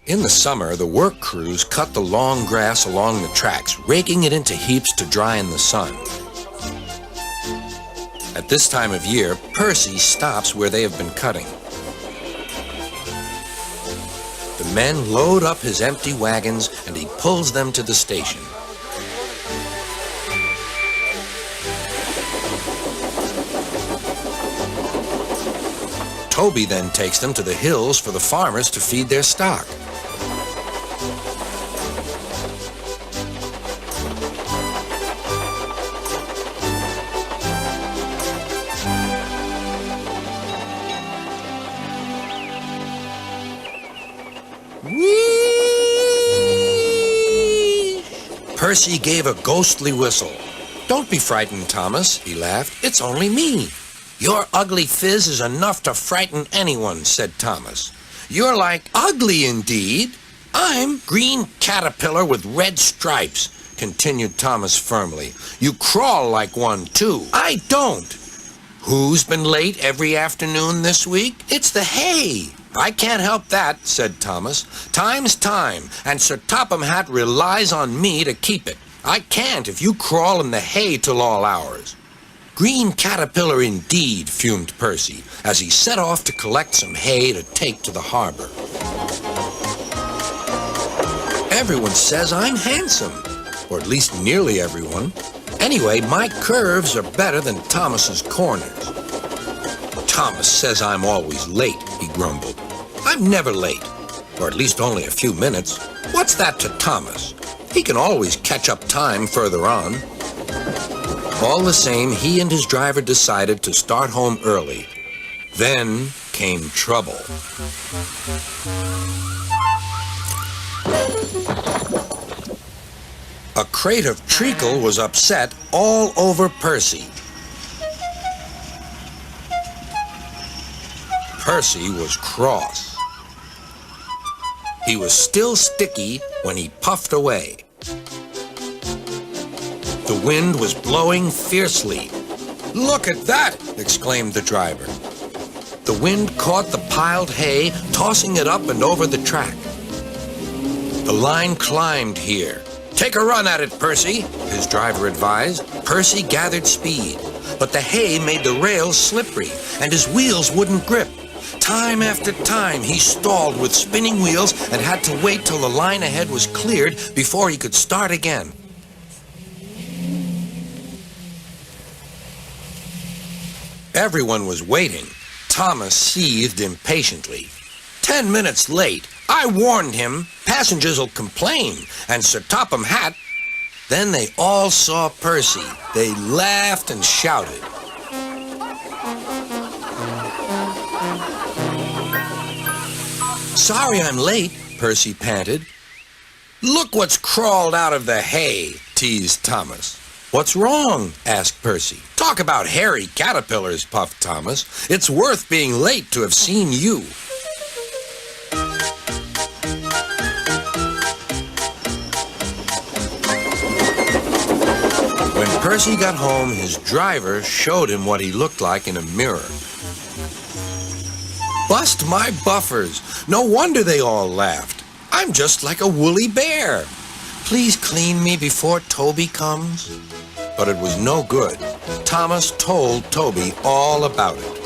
In the summer, the work crews cut the long grass along the tracks, raking it into heaps to dry in the sun. At this time of year, Percy stops where they have been cutting. The men load up his empty wagons and he pulls them to the station. Toby then takes them to the hills for the farmers to feed their stock. Percy gave a ghostly whistle. "Don't be frightened, Thomas," he laughed. "It's only me." "Your ugly phiz is enough to frighten anyone," said Thomas. "You're like..." "Ugly indeed. I'm green caterpillar with red stripes," continued Thomas firmly. "You crawl like one, too." "I don't." "Who's been late every afternoon this week?" "It's the hay." "I can't help that," said Thomas. "Time's time, and Sir Topham Hatt relies on me to keep it. I can't if you crawl in the hay till all hours." "Green caterpillar indeed," fumed Percy, as he set off to collect some hay to take to the harbor. "Everyone says I'm handsome, or at least nearly everyone. Anyway, my curves are better than Thomas's corners." "Thomas says I'm always late," he grumbled. "I'm never late, or at least only a few minutes. What's that to Thomas? He can always catch up time further on." All the same, he and his driver decided to start home early. Then came trouble. A crate of treacle was upset all over Percy. Percy was cross. He was still sticky when he puffed away. The wind was blowing fiercely. "Look at that!" exclaimed the driver. The wind caught the piled hay, tossing it up and over the track. The line climbed here. "Take a run at it, Percy," his driver advised. Percy gathered speed, but the hay made the rails slippery, and his wheels wouldn't grip. Time after time, he stalled with spinning wheels and had to wait till the line ahead was cleared before he could start again. Everyone was waiting. Thomas seethed impatiently. 10 minutes late. I warned him. Passengers'll complain. And Sir Topham Hatt..." Then they all saw Percy. They laughed and shouted. "Sorry I'm late," Percy panted. "Look what's crawled out of the hay," teased Thomas. "What's wrong?" asked Percy. "Talk about hairy caterpillars," puffed Thomas. "It's worth being late to have seen you." When Percy got home, his driver showed him what he looked like in a mirror. "Bust my buffers! No wonder they all laughed. I'm just like a woolly bear. Please clean me before Toby comes." But it was no good. Thomas told Toby all about it.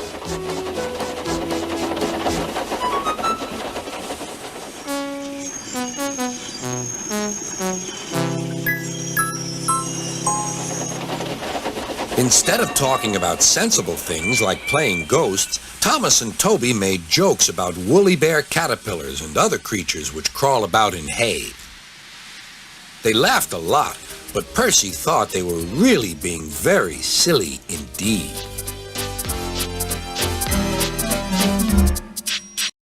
Instead of talking about sensible things like playing ghosts, Thomas and Toby made jokes about woolly bear caterpillars and other creatures which crawl about in hay. They laughed a lot, but Percy thought they were really being very silly indeed.